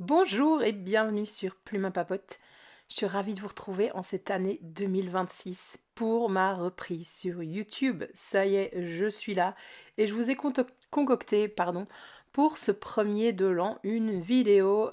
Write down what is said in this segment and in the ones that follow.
Bonjour et bienvenue sur Plume à Papote. Je suis ravie de vous retrouver en cette année 2026 pour ma reprise sur YouTube. Ça y est, je suis là et je vous ai concocté, pour ce premier de l'an, une vidéo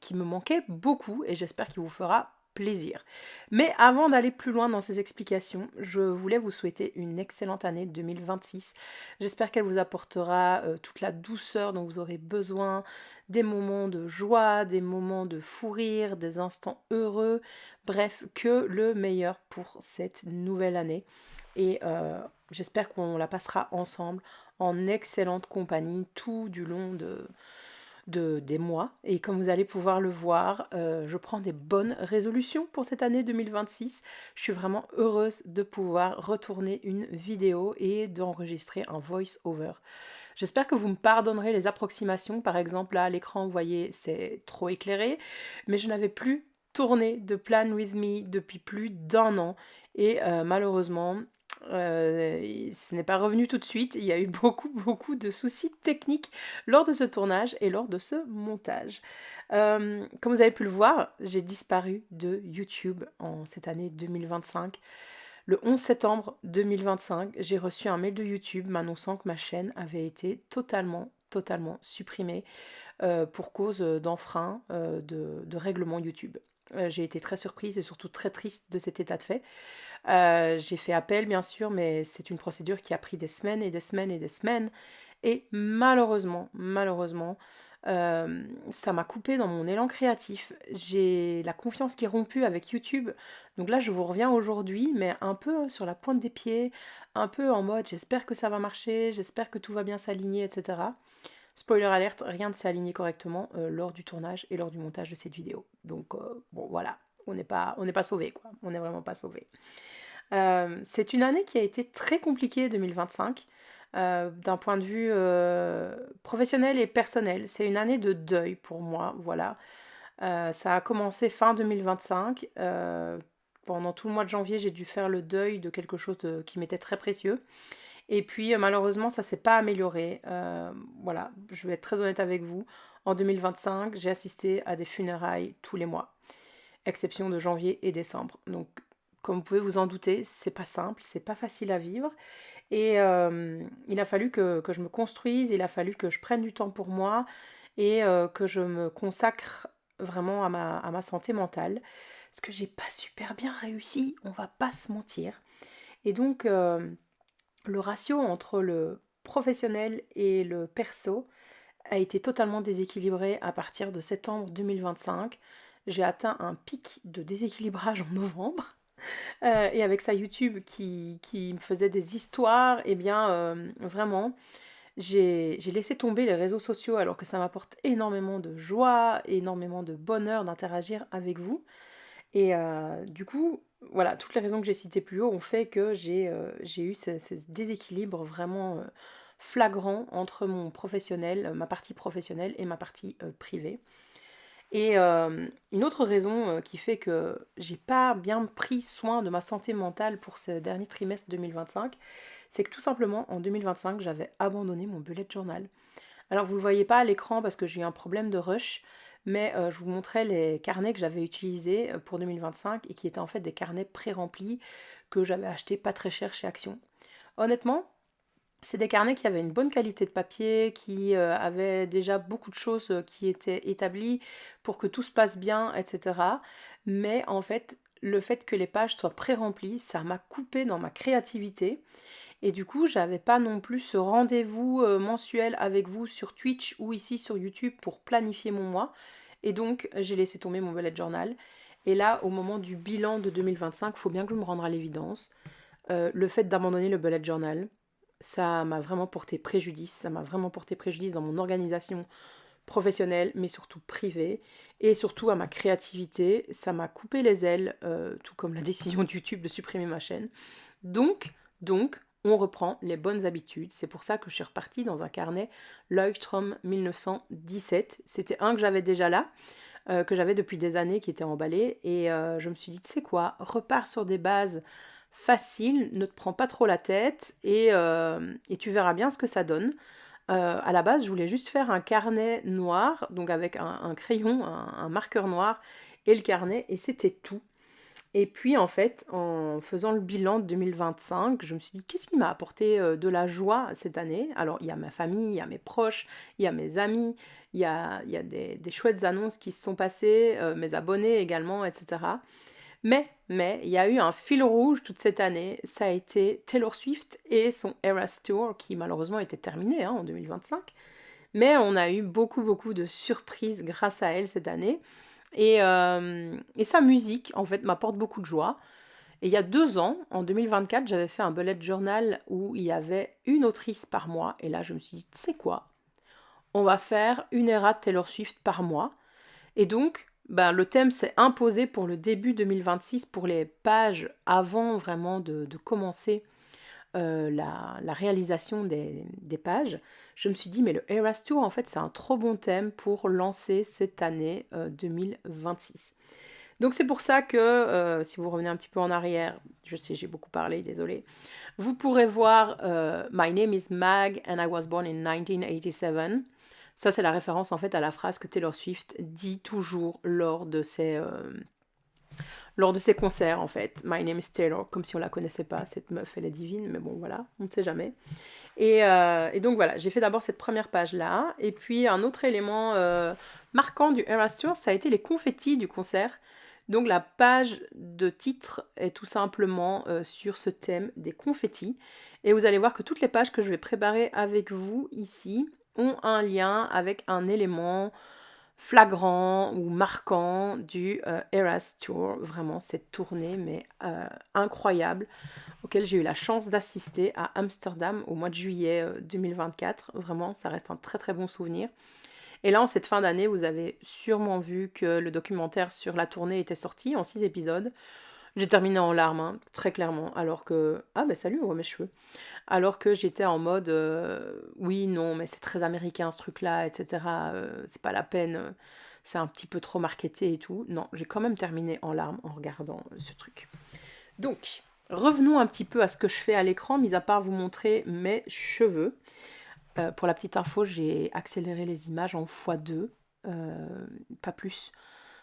qui me manquait beaucoup et j'espère qu'il vous fera plaisir. Mais avant d'aller plus loin dans ces explications, je voulais vous souhaiter une excellente année 2026. J'espère qu'elle vous apportera toute la douceur dont vous aurez besoin, des moments de joie, des moments de fou rire, des instants heureux, bref, que le meilleur pour cette nouvelle année. Et j'espère qu'on la passera ensemble en excellente compagnie tout du long des mois. Et comme vous allez pouvoir le voir, je prends des bonnes résolutions pour cette année 2026. Je suis vraiment heureuse de pouvoir retourner une vidéo et d'enregistrer un voice-over. J'espère que vous me pardonnerez les approximations. Par exemple, là, à l'écran, vous voyez, c'est trop éclairé. Mais je n'avais plus tourné de Plan With Me depuis plus d'un an. Et malheureusement, ce n'est pas revenu tout de suite. Il y a eu beaucoup de soucis techniques lors de ce tournage et lors de ce montage. Comme vous avez pu le voir, j'ai disparu de YouTube en cette année 2025. Le 11 septembre 2025, j'ai reçu un mail de YouTube m'annonçant que ma chaîne avait été totalement supprimée pour cause d'enfreint de règlement YouTube. J'ai été très surprise et surtout très triste de cet état de fait. J'ai fait appel bien sûr, mais c'est une procédure qui a pris des semaines et des semaines et des semaines. Et malheureusement, ça m'a coupé dans mon élan créatif. J'ai la confiance qui est rompue avec YouTube. Donc là, je vous reviens aujourd'hui, mais un peu sur la pointe des pieds, un peu en mode j'espère que ça va marcher, j'espère que tout va bien s'aligner, etc. Spoiler alerte, rien ne s'est aligné correctement lors du tournage et lors du montage de cette vidéo. Donc bon voilà, on n'est pas sauvés quoi, on n'est vraiment pas sauvés. C'est une année qui a été très compliquée 2025 d'un point de vue professionnel et personnel. C'est une année de deuil pour moi, voilà. Ça a commencé fin 2025. Pendant tout le mois de janvier, j'ai dû faire le deuil de quelque chose qui m'était très précieux. Et puis malheureusement, ça s'est pas amélioré. Voilà, je vais être très honnête avec vous. En 2025, j'ai assisté à des funérailles tous les mois, exception de janvier et décembre. Donc, comme vous pouvez vous en douter, c'est pas simple, c'est pas facile à vivre. Et il a fallu que je me construise, il a fallu que je prenne du temps pour moi et que je me consacre vraiment à ma santé mentale. Ce que j'ai pas super bien réussi, on va pas se mentir. Et donc, le ratio entre le professionnel et le perso a été totalement déséquilibré à partir de septembre 2025. J'ai atteint un pic de déséquilibrage en novembre. Et avec ça, YouTube qui me faisait des histoires, eh bien, vraiment, j'ai laissé tomber les réseaux sociaux alors que ça m'apporte énormément de joie, énormément de bonheur d'interagir avec vous. Et du coup, voilà, toutes les raisons que j'ai citées plus haut ont fait que j'ai eu ce déséquilibre vraiment flagrant entre mon professionnel, ma partie professionnelle et ma partie privée. Et une autre raison qui fait que j'ai pas bien pris soin de ma santé mentale pour ce dernier trimestre 2025, c'est que tout simplement en 2025, j'avais abandonné mon bullet journal. Alors vous ne le voyez pas à l'écran parce que j'ai eu un problème de rush, mais je vous montrais les carnets que j'avais utilisés pour 2025 et qui étaient en fait des carnets pré-remplis que j'avais achetés pas très cher chez Action. Honnêtement, c'est des carnets qui avaient une bonne qualité de papier, qui avaient déjà beaucoup de choses qui étaient établies pour que tout se passe bien, etc. Mais en fait, le fait que les pages soient pré-remplies, ça m'a coupé dans ma créativité. Et du coup, j'avais pas non plus ce rendez-vous mensuel avec vous sur Twitch ou ici sur YouTube pour planifier mon mois. Et donc, j'ai laissé tomber mon bullet journal. Et là, au moment du bilan de 2025, il faut bien que je me rende à l'évidence. Le fait d'abandonner le bullet journal, ça m'a vraiment porté préjudice. Ça m'a vraiment porté préjudice dans mon organisation professionnelle, mais surtout privée. Et surtout à ma créativité. Ça m'a coupé les ailes, tout comme la décision de YouTube de supprimer ma chaîne. Donc, on reprend les bonnes habitudes. C'est pour ça que je suis repartie dans un carnet Leuchtturm 1917. C'était un que j'avais déjà là, que j'avais depuis des années, qui était emballé. Et je me suis dit, tu sais quoi, repars sur des bases faciles, ne te prends pas trop la tête et tu verras bien ce que ça donne. À la base, je voulais juste faire un carnet noir, donc avec un crayon, un marqueur noir et le carnet, et c'était tout. Et puis en fait, en faisant le bilan de 2025, je me suis dit: «Qu'est-ce qui m'a apporté, de la joie cette année?» Alors il y a ma famille, il y a mes proches, il y a mes amis, il y a des chouettes annonces qui se sont passées, mes abonnés également et cetera. Mais il y a eu un fil rouge toute cette année, ça a été Taylor Swift et son Eras Tour qui malheureusement était terminé, hein, en 2025. Mais on a eu beaucoup, beaucoup de surprises grâce à elle cette année et sa musique, en fait, m'apporte beaucoup de joie. Et il y a 2 ans, en 2024, j'avais fait un bullet journal où il y avait une autrice par mois et là, je me suis dit: «Tu sais quoi? On va faire une era de Taylor Swift par mois». Et donc, ben, le thème s'est imposé pour le début 2026, pour les pages avant vraiment de commencer la réalisation des pages. Je me suis dit, mais le Eras Tour, en fait, c'est un trop bon thème pour lancer cette année 2026. Donc c'est pour ça que, si vous revenez un petit peu en arrière, je sais, j'ai beaucoup parlé, désolé, vous pourrez voir My name is Mag and I was born in 1987. Ça, c'est la référence en fait à la phrase que Taylor Swift dit toujours lors de ses concerts en fait. My name is Taylor, comme si on la connaissait pas, cette meuf, elle est divine, mais bon voilà, on ne sait jamais. Et donc voilà, j'ai fait d'abord cette première page-là, et puis un autre élément marquant du Eras Tour, ça a été les confettis du concert. Donc la page de titre est tout simplement sur ce thème des confettis. Et vous allez voir que toutes les pages que je vais préparer avec vous ici ont un lien avec un élément flagrant ou marquant du Eras Tour. Vraiment cette tournée, mais incroyable, auquel j'ai eu la chance d'assister à Amsterdam au mois de juillet 2024. Vraiment, ça reste un très très bon souvenir. Et là, en cette fin d'année, vous avez sûrement vu que le documentaire sur la tournée était sorti en 6 épisodes. J'ai terminé en larmes, hein, très clairement, alors que... Ah ben salut, on voit mes cheveux. Alors que j'étais en mode, oui, non, mais c'est très américain ce truc-là, etc. C'est pas la peine, c'est un petit peu trop marketé et tout. Non, j'ai quand même terminé en larmes en regardant ce truc. Donc, revenons un petit peu à ce que je fais à l'écran, mis à part vous montrer mes cheveux. Pour la petite info, j'ai accéléré les images en x2, pas plus.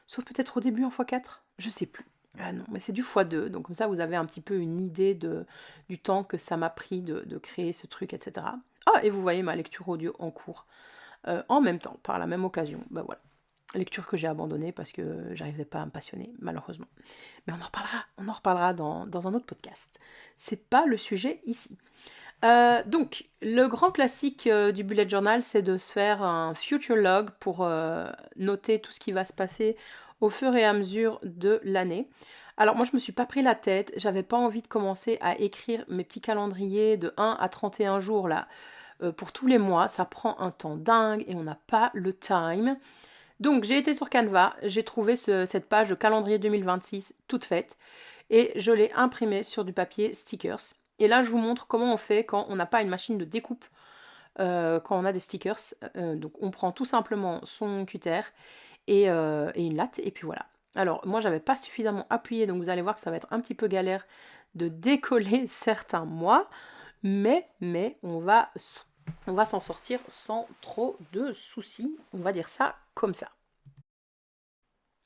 Sauf peut-être au début en x4, je sais plus. Ah non, mais c'est du x2, donc comme ça vous avez un petit peu une idée du temps que ça m'a pris de créer ce truc, etc. Ah, et vous voyez ma lecture audio en cours, en même temps, par la même occasion. Ben voilà, lecture que j'ai abandonnée parce que j'arrivais pas à me passionner, malheureusement. Mais on en reparlera dans un autre podcast. C'est pas le sujet ici. Donc, le grand classique du bullet journal, c'est de se faire un future log pour noter tout ce qui va se passer au fur et à mesure de l'année. Alors moi, je me suis pas pris la tête, j'avais pas envie de commencer à écrire mes petits calendriers de 1 à 31 jours là, pour tous les mois. Ça prend un temps dingue et on n'a pas le time. Donc j'ai été sur Canva, j'ai trouvé cette page de calendrier 2026 toute faite et je l'ai imprimée sur du papier stickers. Et là, je vous montre comment on fait quand on n'a pas une machine de découpe, quand on a des stickers. Donc on prend tout simplement son cutter et une latte et puis voilà. Alors moi, j'avais pas suffisamment appuyé, donc vous allez voir que ça va être un petit peu galère de décoller certains mois, mais on va s'en sortir sans trop de soucis, on va dire ça comme ça.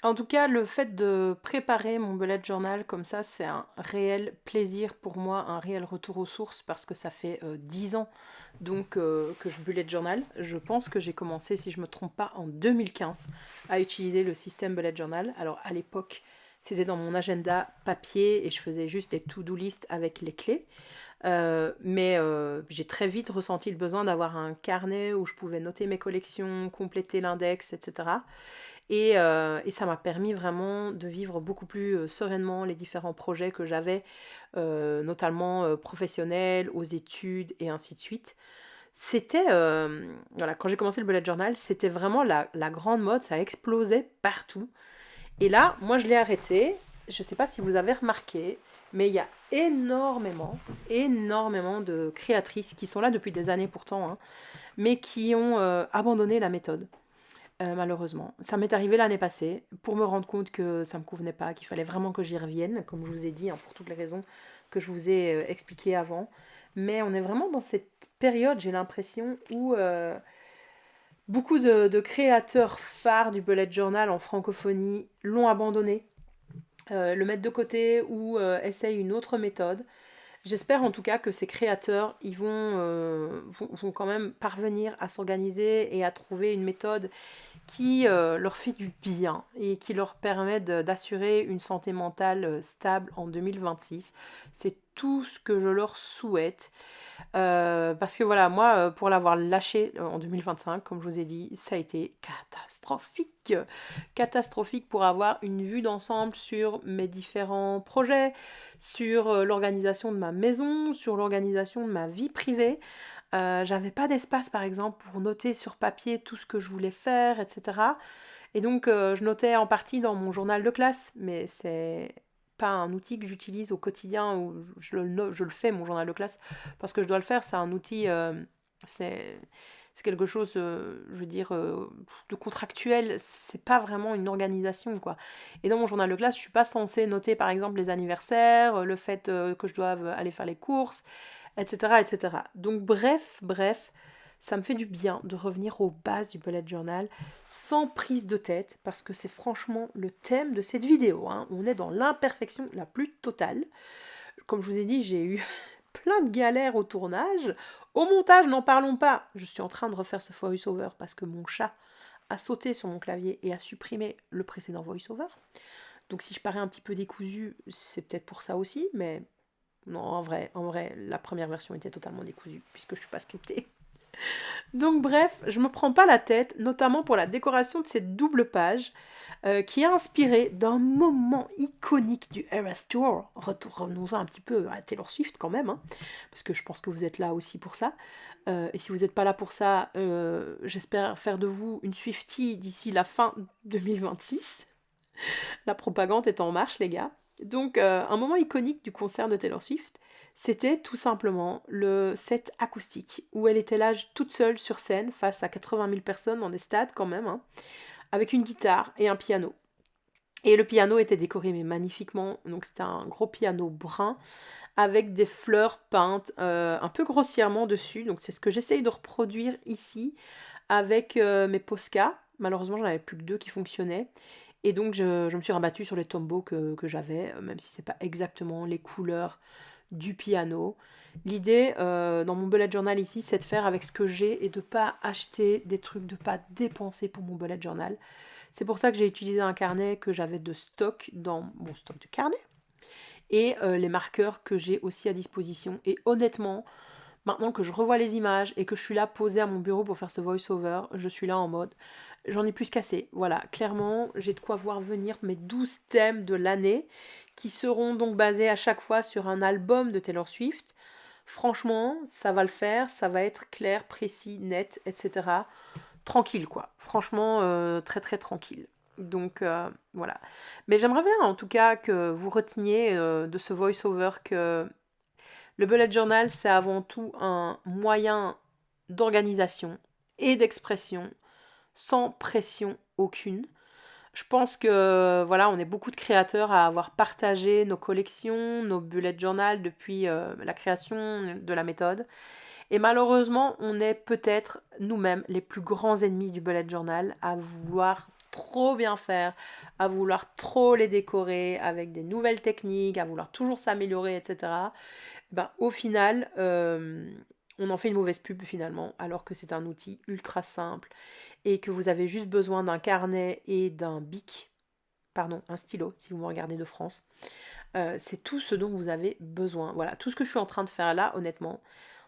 En tout cas, le fait de préparer mon bullet journal comme ça, c'est un réel plaisir pour moi, un réel retour aux sources parce que ça fait 10 ans donc que je bullet journal. Je pense que j'ai commencé, si je ne me trompe pas, en 2015 à utiliser le système bullet journal. Alors à l'époque, c'était dans mon agenda papier et je faisais juste des to-do list avec les clés. Mais j'ai très vite ressenti le besoin d'avoir un carnet où je pouvais noter mes collections, compléter l'index, etc. Et ça m'a permis vraiment de vivre beaucoup plus sereinement les différents projets que j'avais, notamment professionnels, aux études et ainsi de suite. C'était, voilà, quand j'ai commencé le bullet journal, c'était vraiment la grande mode, ça explosait partout. Et là, moi, je l'ai arrêté. Je ne sais pas si vous avez remarqué, mais il y a énormément, énormément de créatrices qui sont là depuis des années pourtant, hein, mais qui ont abandonné la méthode. Malheureusement. Ça m'est arrivé l'année passée, pour me rendre compte que ça me convenait pas, qu'il fallait vraiment que j'y revienne, comme je vous ai dit, hein, pour toutes les raisons que je vous ai expliquées avant. Mais on est vraiment dans cette période, j'ai l'impression, où beaucoup de créateurs phares du bullet journal en francophonie l'ont abandonné, le mettent de côté ou essayent une autre méthode. J'espère en tout cas que ces créateurs, vont quand même parvenir à s'organiser et à trouver une méthode qui leur fait du bien et qui leur permet d'assurer une santé mentale stable en 2026. C'est tout ce que je leur souhaite. Parce que voilà, moi, pour l'avoir lâché en 2025, comme je vous ai dit, ça a été catastrophique. Catastrophique pour avoir une vue d'ensemble sur mes différents projets, sur l'organisation de ma maison, sur l'organisation de ma vie privée. J'avais pas d'espace, par exemple, pour noter sur papier tout ce que je voulais faire, etc. Et donc, je notais en partie dans mon journal de classe, mais c'est pas un outil que j'utilise au quotidien où je le fais, mon journal de classe, parce que je dois le faire. C'est un outil, c'est c'est quelque chose, je veux dire, de contractuel. C'est pas vraiment une organisation, quoi. Et dans mon journal de classe, je suis pas censée noter, par exemple, les anniversaires, le fait que je doive aller faire les courses, etc., etc. Donc, bref, ça me fait du bien de revenir aux bases du bullet journal sans prise de tête, parce que c'est franchement le thème de cette vidéo, hein. On est dans l'imperfection la plus totale. Comme je vous ai dit, j'ai eu plein de galères au tournage. Au montage, n'en parlons pas. Je suis en train de refaire ce voice-over parce que mon chat a sauté sur mon clavier et a supprimé le précédent voice-over. Donc si je parais un petit peu décousu, c'est peut-être pour ça aussi, mais non, en vrai, la première version était totalement décousue puisque je suis pas scriptée. Donc bref, je me prends pas la tête, notamment pour la décoration de cette double page qui est inspirée d'un moment iconique du Eras Tour. Revenons-en un petit peu à Taylor Swift quand même, hein, parce que je pense que vous êtes là aussi pour ça. Et si vous n'êtes pas là pour ça, j'espère faire de vous une Swiftie d'ici la fin 2026. La propagande est en marche, les gars. Donc, un moment iconique du concert de Taylor Swift, c'était tout simplement le set acoustique, où elle était là toute seule sur scène, face à 80 000 personnes dans des stades quand même, hein, avec une guitare et un piano. Et le piano était décoré mais magnifiquement, donc c'était un gros piano brun avec des fleurs peintes un peu grossièrement dessus. Donc c'est ce que j'essaye de reproduire ici avec mes Posca. Malheureusement, j'en avais plus que deux qui fonctionnaient. Et donc, je me suis rabattue sur les tombeaux que j'avais, même si c'est pas exactement les couleurs du piano. L'idée dans mon bullet journal ici, c'est de faire avec ce que j'ai et de pas acheter des trucs, de pas dépenser pour mon bullet journal. C'est pour ça que j'ai utilisé un carnet que j'avais de stock dans mon stock de carnet et les marqueurs que j'ai aussi à disposition. Et honnêtement, maintenant que je revois les images et que je suis là posée à mon bureau pour faire ce voice-over, je suis là en mode j'en ai plus qu'assez. Voilà, clairement, j'ai de quoi voir venir mes 12 thèmes de l'année qui seront donc basés à chaque fois sur un album de Taylor Swift. Franchement, ça va le faire, ça va être clair, précis, net, etc. Tranquille quoi. Franchement, très très tranquille. Donc voilà. Mais j'aimerais bien en tout cas que vous reteniez de ce voice-over que le bullet journal, c'est avant tout un moyen d'organisation et d'expression sans pression aucune. Je pense que voilà, on est beaucoup de créateurs à avoir partagé nos collections, nos bullet journal depuis la création de la méthode. Et malheureusement, on est peut-être nous-mêmes les plus grands ennemis du bullet journal à vouloir trop bien faire, à vouloir trop les décorer avec des nouvelles techniques, à vouloir toujours s'améliorer, etc. Ben, au final, on en fait une mauvaise pub finalement, alors que c'est un outil ultra simple et que vous avez juste besoin d'un carnet et d'un bic, pardon, un stylo si vous me regardez de France. C'est tout ce dont vous avez besoin. Voilà, tout ce que je suis en train de faire là, honnêtement,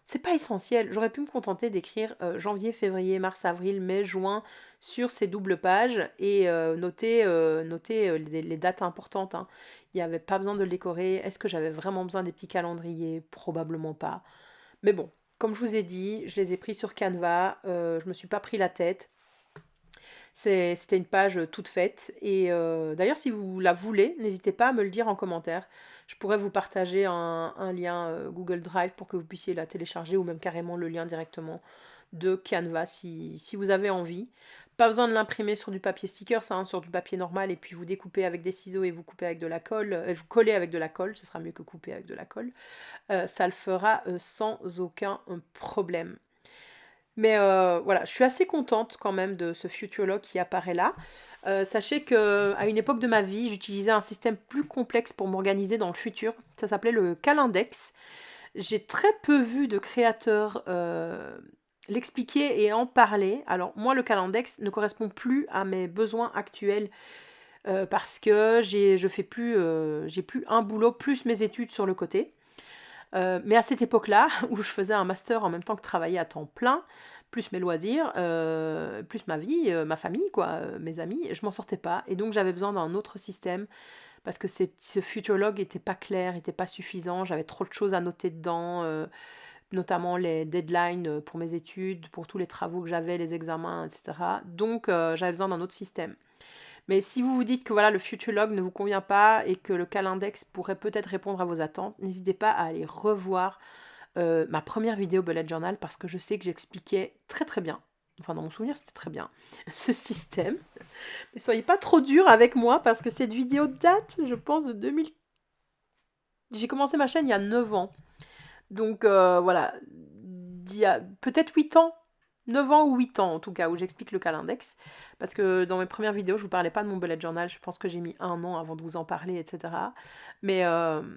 c'est pas essentiel. J'aurais pu me contenter d'écrire janvier, février, mars, avril, mai, juin sur ces doubles pages et noter les dates importantes, hein. Il n'y avait pas besoin de le décorer. Est-ce que j'avais vraiment besoin des petits calendriers? Probablement pas. Mais bon, comme je vous ai dit, je les ai pris sur Canva. Je me suis pas pris la tête. C'était une page toute faite. Et d'ailleurs, si vous la voulez, n'hésitez pas à me le dire en commentaire. Je pourrais vous partager un lien Google Drive pour que vous puissiez la télécharger ou même carrément le lien directement de Canva si vous avez envie. Pas besoin de l'imprimer sur du papier sticker, ça, hein, sur du papier normal, et puis vous découpez avec des ciseaux et vous coupez avec de la colle, vous collez avec de la colle, ce sera mieux que couper avec de la colle. Ça le fera sans aucun problème. Mais voilà, je suis assez contente quand même de ce Future Log qui apparaît là. Sachez qu'à une époque de ma vie, j'utilisais un système plus complexe pour m'organiser dans le futur. Ça s'appelait le Calendex. J'ai très peu vu de créateurs l'expliquer et en parler. Alors moi, le Calendex ne correspond plus à mes besoins actuels parce que j'ai plus un boulot plus mes études sur le côté. Mais à cette époque-là, où je faisais un master en même temps que travailler à temps plein, plus mes loisirs, plus ma vie, ma famille, quoi, mes amis, je m'en sortais pas. Et donc j'avais besoin d'un autre système parce que ce future log n'était pas clair, n'était pas suffisant. J'avais trop de choses à noter dedans, notamment les deadlines pour mes études, pour tous les travaux que j'avais, les examens, etc. Donc j'avais besoin d'un autre système. Mais si vous vous dites que voilà, le future log ne vous convient pas et que le Calendex pourrait peut-être répondre à vos attentes, n'hésitez pas à aller revoir ma première vidéo bullet journal parce que je sais que j'expliquais très très bien, enfin dans mon souvenir c'était très bien, ce système. Mais soyez pas trop dur avec moi parce que cette vidéo date, je pense, de 2000. J'ai commencé ma chaîne il y a 9 ans. Donc voilà, il y a peut-être 8 ans, 9 ans ou 8 ans en tout cas, où j'explique le Calendex. Parce que dans mes premières vidéos, je ne vous parlais pas de mon bullet journal, je pense que j'ai mis 1 an avant de vous en parler, etc. Mais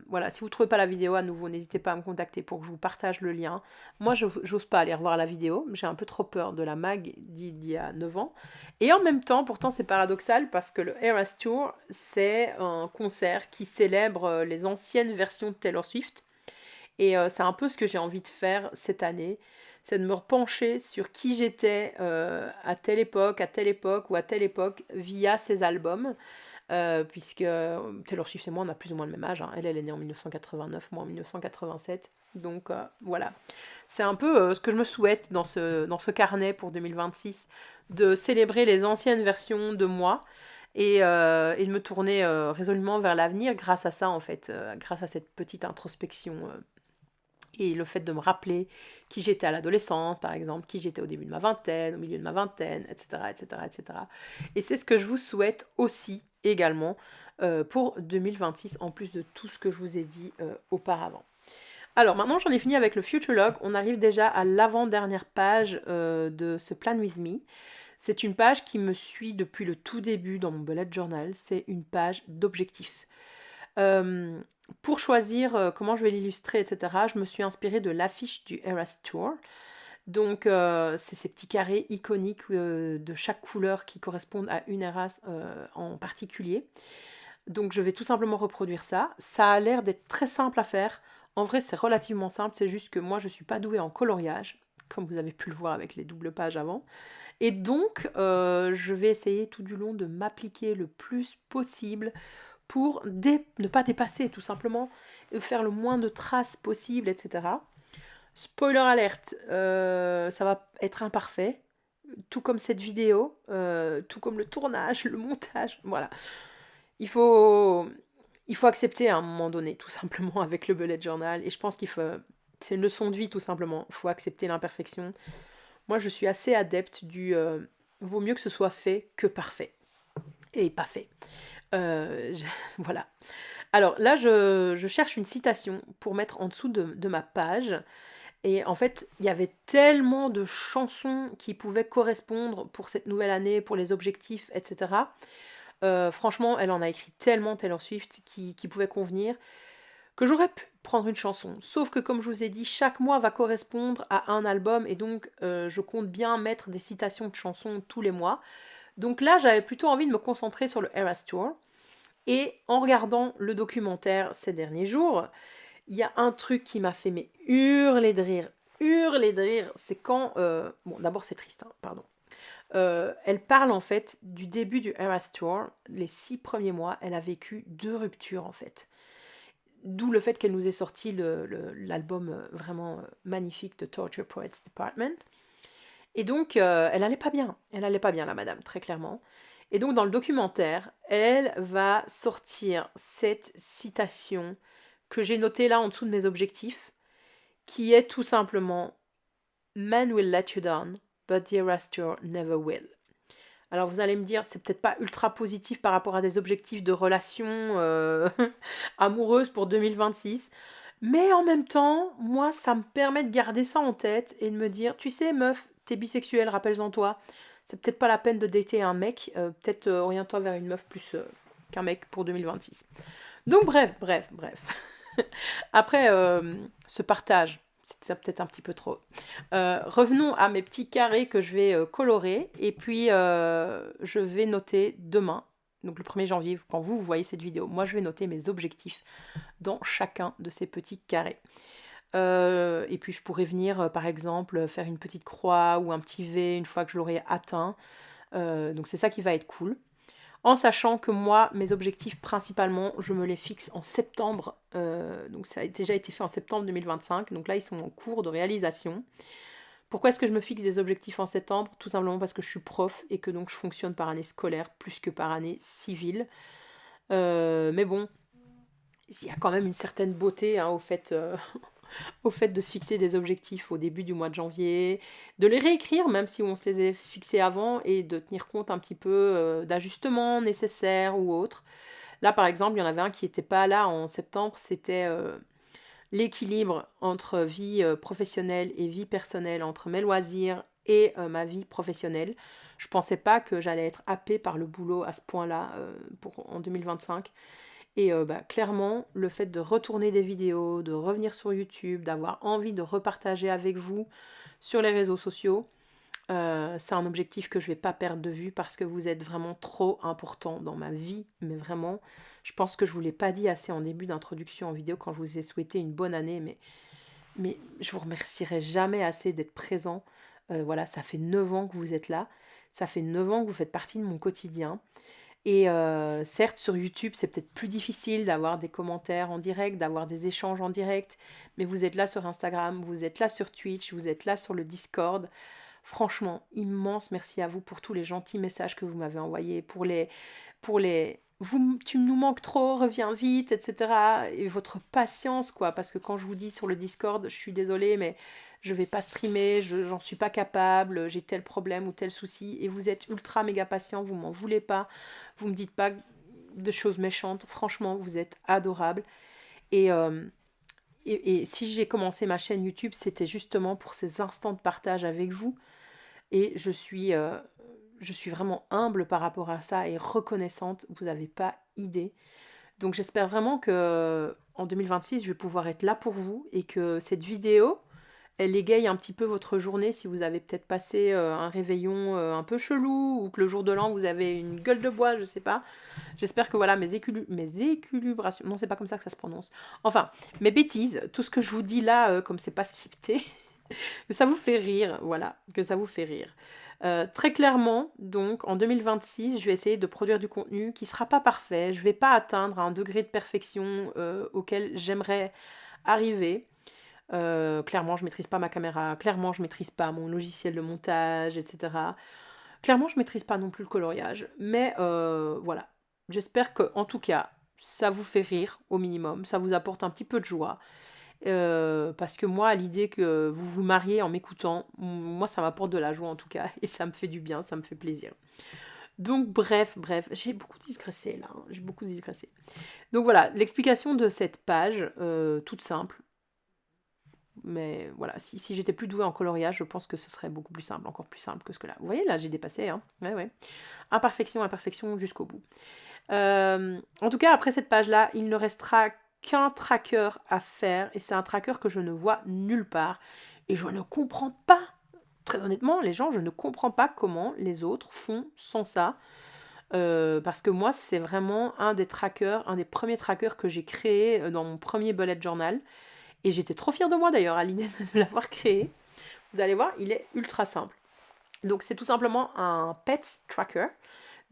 voilà, si vous ne trouvez pas la vidéo à nouveau, n'hésitez pas à me contacter pour que je vous partage le lien. Moi, je n'ose pas aller revoir la vidéo, j'ai un peu trop peur de la mag d'il y a 9 ans. Et en même temps, pourtant c'est paradoxal, parce que le Eras Tour, c'est un concert qui célèbre les anciennes versions de Taylor Swift. Et c'est un peu ce que j'ai envie de faire cette année, c'est de me repencher sur qui j'étais à telle époque ou à telle époque via ces albums. Puisque Taylor Swift et moi, on a plus ou moins le même âge. Hein. Elle est née en 1989, moi en 1987. Donc voilà. C'est un peu ce que je me souhaite dans ce carnet pour 2026, de célébrer les anciennes versions de moi et de me tourner résolument vers l'avenir grâce à ça, en fait, grâce à cette petite introspection et le fait de me rappeler qui j'étais à l'adolescence, par exemple, qui j'étais au début de ma vingtaine, au milieu de ma vingtaine, etc., etc., etc. Et c'est ce que je vous souhaite aussi, également, pour 2026, en plus de tout ce que je vous ai dit auparavant. Alors, maintenant, j'en ai fini avec le Future Log. On arrive déjà à l'avant-dernière page de ce Plan With Me. C'est une page qui me suit depuis le tout début dans mon bullet journal. C'est une page d'objectifs. Pour choisir comment je vais l'illustrer, etc., je me suis inspirée de l'affiche du Eras Tour. Donc, c'est ces petits carrés iconiques de chaque couleur qui correspondent à une Eras en particulier. Donc, je vais tout simplement reproduire ça. Ça a l'air d'être très simple à faire. En vrai, c'est relativement simple. C'est juste que moi, je ne suis pas douée en coloriage, comme vous avez pu le voir avec les doubles pages avant. Et donc, je vais essayer tout du long de m'appliquer le plus possible pour ne pas dépasser, tout simplement, faire le moins de traces possible, etc. Spoiler alerte, ça va être imparfait, tout comme cette vidéo, tout comme le tournage, le montage, voilà. Il faut, il faut accepter à un moment donné, tout simplement, avec le bullet journal, et je pense c'est une leçon de vie, tout simplement. Il faut accepter l'imperfection. Moi, je suis assez adepte du vaut mieux que ce soit fait que parfait, et pas fait. Voilà. Alors là, je cherche une citation pour mettre en dessous de ma page. Et en fait, il y avait tellement de chansons qui pouvaient correspondre pour cette nouvelle année, pour les objectifs, etc. Franchement, elle en a écrit tellement, Taylor Swift, qui pouvait convenir, que j'aurais pu prendre une chanson. Sauf que, comme je vous ai dit, chaque mois va correspondre à un album, et donc je compte bien mettre des citations de chansons tous les mois. Donc là, j'avais plutôt envie de me concentrer sur le Eras Tour. Et en regardant le documentaire ces derniers jours, il y a un truc qui m'a fait hurler de rire. Hurler de rire, c'est quand... bon, d'abord c'est triste, hein, pardon. Elle parle en fait du début du Eras Tour. Les 6 premiers mois, elle a vécu 2 ruptures en fait. D'où le fait qu'elle nous ait sorti l'album vraiment magnifique de Torture Poets Department. Et donc, elle allait pas bien. Elle allait pas bien, la madame, très clairement. Et donc, dans le documentaire, elle va sortir cette citation que j'ai notée là en dessous de mes objectifs, qui est tout simplement Men will let you down, but the Arastor never will. Alors vous allez me dire, c'est peut-être pas ultra positif par rapport à des objectifs de relations amoureuses pour 2026, mais en même temps, moi, ça me permet de garder ça en tête et de me dire, tu sais, meuf, t'es bisexuelle, rappelle-en toi, c'est peut-être pas la peine de dater un mec, peut-être oriente-toi vers une meuf plus qu'un mec pour 2026. Donc bref. Après ce partage, c'était peut-être un petit peu trop. Revenons à mes petits carrés que je vais colorer. Et puis, je vais noter demain, donc le 1er janvier, quand vous voyez cette vidéo, moi je vais noter mes objectifs dans chacun de ces petits carrés. Et puis je pourrais venir, par exemple, faire une petite croix ou un petit V une fois que je l'aurai atteint. Donc c'est ça qui va être cool. En sachant que moi, mes objectifs principalement, je me les fixe en septembre. Donc ça a déjà été fait en septembre 2025. Donc là, ils sont en cours de réalisation. Pourquoi est-ce que je me fixe des objectifs en septembre? Tout simplement parce que je suis prof et que donc je fonctionne par année scolaire plus que par année civile. Mais bon, il y a quand même une certaine beauté au fait, au fait de se fixer des objectifs au début du mois de janvier, de les réécrire même si on se les est fixés avant et de tenir compte un petit peu d'ajustements nécessaires ou autres. Là par exemple, il y en avait un qui n'était pas là en septembre, c'était l'équilibre entre vie professionnelle et vie personnelle, entre mes loisirs et ma vie professionnelle. Je pensais pas que j'allais être happée par le boulot à ce point-là en 2025. Et clairement, le fait de retourner des vidéos, de revenir sur YouTube, d'avoir envie de repartager avec vous sur les réseaux sociaux, c'est un objectif que je ne vais pas perdre de vue parce que vous êtes vraiment trop important dans ma vie. Mais vraiment, je pense que je ne vous l'ai pas dit assez en début d'introduction en vidéo quand je vous ai souhaité une bonne année. Mais je vous remercierai jamais assez d'être présent. Voilà, ça fait 9 ans que vous êtes là. Ça fait 9 ans que vous faites partie de mon quotidien. Et certes, sur YouTube, c'est peut-être plus difficile d'avoir des commentaires en direct, d'avoir des échanges en direct, mais vous êtes là sur Instagram, vous êtes là sur Twitch, vous êtes là sur le Discord. Franchement, immense merci à vous pour tous les gentils messages que vous m'avez envoyés, tu nous manques trop, reviens vite, etc. Et votre patience, quoi, parce que quand je vous dis sur le Discord, je suis désolée, mais je vais pas streamer, j'en suis pas capable, j'ai tel problème ou tel souci, et vous êtes ultra méga patient, vous m'en voulez pas, vous me dites pas de choses méchantes, franchement, vous êtes adorables. Et, et si j'ai commencé ma chaîne YouTube, c'était justement pour ces instants de partage avec vous, et je suis vraiment humble par rapport à ça et reconnaissante, vous n'avez pas idée. Donc j'espère vraiment que en 2026, je vais pouvoir être là pour vous et que cette vidéo, elle égaye un petit peu votre journée si vous avez peut-être passé un réveillon un peu chelou ou que le jour de l'an vous avez une gueule de bois, je sais pas. J'espère que voilà mes équilibrations, non c'est pas comme ça que ça se prononce. Enfin, mes bêtises, tout ce que je vous dis là, comme c'est pas scripté, que ça vous fait rire, voilà, que ça vous fait rire. Très clairement, donc, en 2026, je vais essayer de produire du contenu qui ne sera pas parfait. Je ne vais pas atteindre un degré de perfection auquel j'aimerais arriver. Clairement, je ne maîtrise pas ma caméra. Clairement, je ne maîtrise pas mon logiciel de montage, etc. Clairement, je ne maîtrise pas non plus le coloriage. Mais voilà, j'espère que, en tout cas, ça vous fait rire au minimum. Ça vous apporte un petit peu de joie. Parce que moi, l'idée que vous vous mariez en m'écoutant, moi, ça m'apporte de la joie en tout cas, et ça me fait du bien, ça me fait plaisir. Donc, bref, j'ai beaucoup digressé là, j'ai beaucoup digressé. Donc voilà, l'explication de cette page, toute simple, mais voilà, si j'étais plus douée en coloriage, je pense que ce serait beaucoup plus simple, encore plus simple que ce que là. Vous voyez, là, j'ai dépassé, hein. Ouais. Imperfection jusqu'au bout. En tout cas, après cette page-là, il ne restera qu'un tracker à faire, et c'est un tracker que je ne vois nulle part. Et je ne comprends pas, très honnêtement, les gens, je ne comprends pas comment les autres font sans ça. Parce que moi, c'est vraiment un des premiers trackers que j'ai créé dans mon premier bullet journal. Et j'étais trop fière de moi d'ailleurs à l'idée de l'avoir créé. Vous allez voir, il est ultra simple. Donc c'est tout simplement un pets tracker.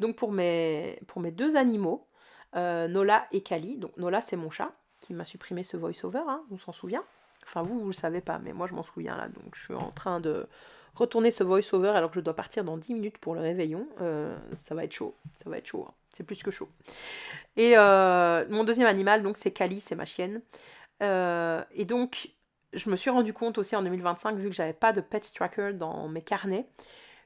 Donc pour mes deux animaux, Nola et Kali. Donc Nola, c'est mon chat qui m'a supprimé ce voice-over, hein, on s'en souvient. Enfin vous le savez pas, mais moi je m'en souviens là. Donc je suis en train de retourner ce voice-over alors que je dois partir dans 10 minutes pour le réveillon. Ça va être chaud, hein. C'est plus que chaud. Et mon deuxième animal, donc c'est Kali, c'est ma chienne. Et donc je me suis rendu compte aussi en 2025, vu que j'avais pas de pets tracker dans mes carnets,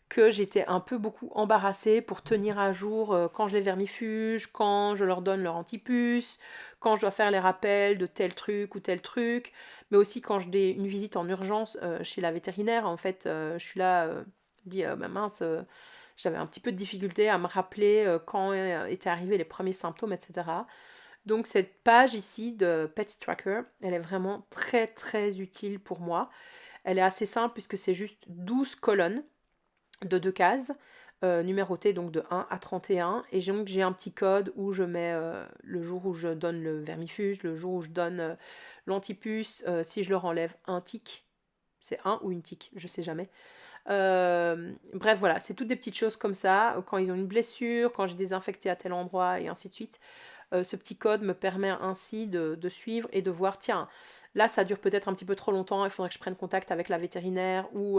que j'étais un peu beaucoup embarrassée pour tenir à jour quand je les vermifuge, quand je leur donne leur antipuce, quand je dois faire les rappels de tel truc ou tel truc, mais aussi quand j'ai une visite en urgence chez la vétérinaire. En fait, je suis là, je dis, bah mince, j'avais un petit peu de difficulté à me rappeler quand étaient arrivés les premiers symptômes, etc. Donc cette page ici de Pets Tracker, elle est vraiment très très utile pour moi. Elle est assez simple puisque c'est juste 12 colonnes de 2 cases, numérotées donc de 1 à 31. Et donc j'ai un petit code où je mets le jour où je donne le vermifuge, le jour où je donne l'antipuce, si je leur enlève un tic. C'est un ou une tique, je sais jamais. Bref, voilà, c'est toutes des petites choses comme ça. Quand ils ont une blessure, quand j'ai désinfecté à tel endroit et ainsi de suite. Ce petit code me permet ainsi de suivre et de voir, tiens, là ça dure peut-être un petit peu trop longtemps, il faudrait que je prenne contact avec la vétérinaire, ou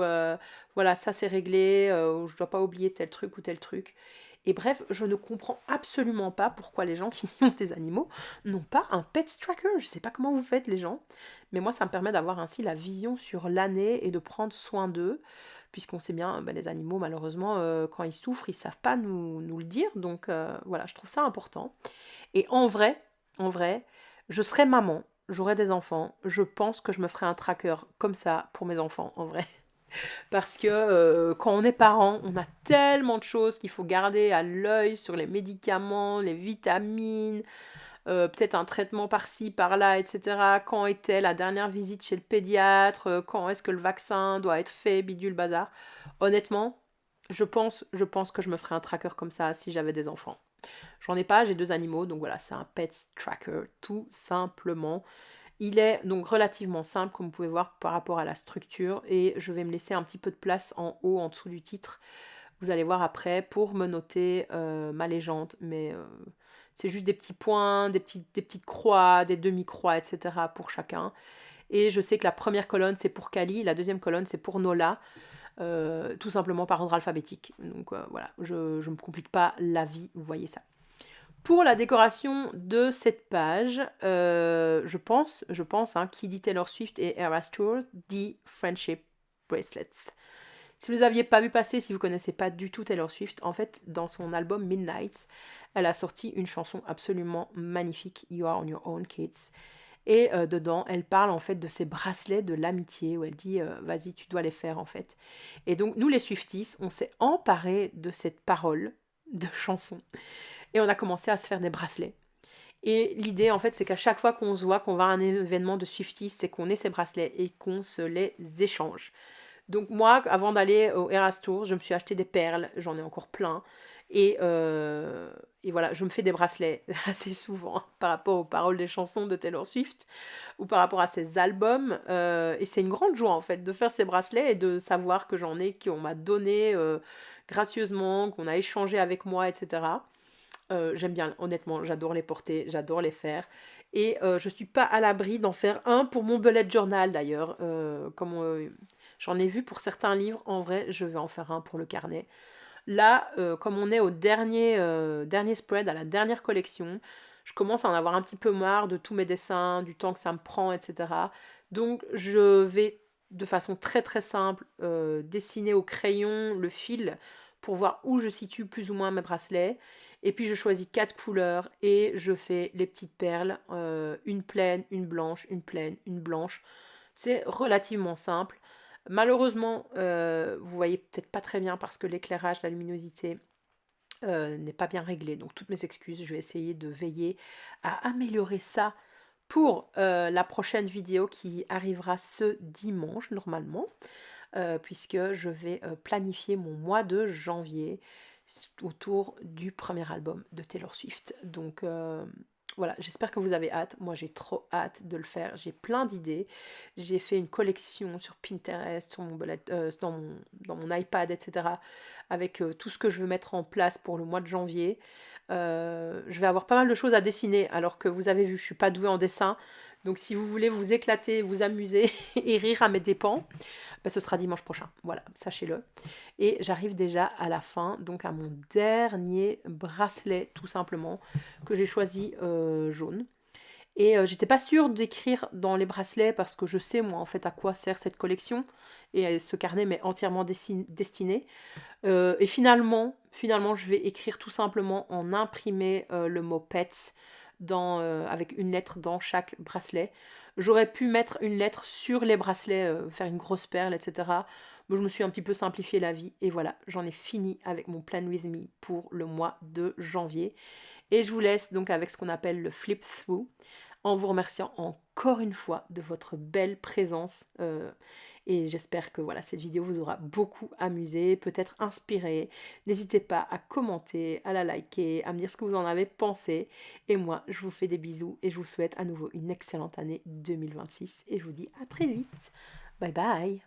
voilà, ça c'est réglé, ou je dois pas oublier tel truc ou tel truc. Et bref, je ne comprends absolument pas pourquoi les gens qui ont des animaux n'ont pas un pet tracker. Je sais pas comment vous faites les gens, mais moi ça me permet d'avoir ainsi la vision sur l'année et de prendre soin d'eux, puisqu'on sait bien, les animaux malheureusement, quand ils souffrent, ils savent pas nous le dire, donc voilà, je trouve ça important. Et en vrai, je serais maman, j'aurais des enfants, je pense que je me ferais un tracker comme ça pour mes enfants, en vrai. Parce que quand on est parent, on a tellement de choses qu'il faut garder à l'œil sur les médicaments, les vitamines, peut-être un traitement par-ci, par-là, etc. Quand était la dernière visite chez le pédiatre, quand est-ce que le vaccin doit être fait, bidule, bazar. Honnêtement, je pense que je me ferais un tracker comme ça si j'avais des enfants. J'en ai pas, j'ai 2 animaux, donc voilà, c'est un pet tracker, tout simplement. Il est donc relativement simple, comme vous pouvez voir, par rapport à la structure, et je vais me laisser un petit peu de place en haut, en dessous du titre. Vous allez voir après, pour me noter ma légende, mais c'est juste des petits points, des petites croix, des demi-croix, etc. pour chacun. Et je sais que la première colonne, c'est pour Kali, la deuxième colonne, c'est pour Nola, tout simplement par ordre alphabétique. Donc voilà, je ne me complique pas la vie, vous voyez ça. Pour la décoration de cette page, je pense, qui dit Taylor Swift et Eras Tours, dit Friendship Bracelets. Si vous n'aviez pas vu passer, si vous ne connaissez pas du tout Taylor Swift, en fait, dans son album Midnight, elle a sorti une chanson absolument magnifique, You Are On Your Own Kids. Et dedans, elle parle en fait de ces bracelets de l'amitié, où elle dit vas-y, tu dois les faire en fait. Et donc, nous les Swifties, on s'est emparés de cette parole de chanson et on a commencé à se faire des bracelets. Et l'idée, en fait, c'est qu'à chaque fois qu'on se voit, qu'on va à un événement de Swifties, c'est qu'on ait ces bracelets et qu'on se les échange. Donc moi, avant d'aller au Eras Tour, je me suis acheté des perles, j'en ai encore plein. Et voilà, je me fais des bracelets assez souvent par rapport aux paroles des chansons de Taylor Swift ou par rapport à ses albums. Et c'est une grande joie en fait de faire ces bracelets et de savoir que j'en ai, qu'on m'a donné gracieusement, qu'on a échangé avec moi, etc. J'aime bien, honnêtement, j'adore les porter, j'adore les faire. Et je suis pas à l'abri d'en faire un pour mon bullet journal d'ailleurs. Comme j'en ai vu pour certains livres, en vrai, je vais en faire un pour le carnet. Là, comme on est au dernier spread, à la dernière collection, je commence à en avoir un petit peu marre de tous mes dessins, du temps que ça me prend, etc. Donc je vais de façon très très simple dessiner au crayon le fil pour voir où je situe plus ou moins mes bracelets. Et puis je choisis 4 couleurs et je fais les petites perles, une pleine, une blanche, une pleine, une blanche. C'est relativement simple. Malheureusement, vous voyez peut-être pas très bien parce que l'éclairage, la luminosité n'est pas bien réglé. Donc toutes mes excuses, je vais essayer de veiller à améliorer ça pour la prochaine vidéo qui arrivera ce dimanche normalement, puisque je vais planifier mon mois de janvier autour du premier album de Taylor Swift. Donc voilà, j'espère que vous avez hâte. Moi, j'ai trop hâte de le faire. J'ai plein d'idées. J'ai fait une collection sur Pinterest, sur dans mon iPad, etc. Avec tout ce que je veux mettre en place pour le mois de janvier. Je vais avoir pas mal de choses à dessiner, alors que vous avez vu, je suis pas douée en dessin. Donc si vous voulez vous éclater, vous amuser et rire à mes dépens, ce sera dimanche prochain. Voilà, sachez-le. Et j'arrive déjà à la fin, donc à mon dernier bracelet, tout simplement, que j'ai choisi jaune. Et j'étais pas sûre d'écrire dans les bracelets parce que je sais moi en fait à quoi sert cette collection et ce carnet m'est entièrement destiné. Et finalement, je vais écrire tout simplement en imprimé le mot pets avec une lettre dans chaque bracelet. J'aurais pu mettre une lettre sur les bracelets, faire une grosse perle, etc. Mais je me suis un petit peu simplifié la vie et voilà, j'en ai fini avec mon Plan With Me pour le mois de janvier. Et je vous laisse donc avec ce qu'on appelle le flip through, en vous remerciant encore une fois de votre belle présence. Et j'espère que voilà, cette vidéo vous aura beaucoup amusé, peut-être inspiré. N'hésitez pas à commenter, à la liker, à me dire ce que vous en avez pensé. Et moi, je vous fais des bisous et je vous souhaite à nouveau une excellente année 2026. Et je vous dis à très vite. Bye bye.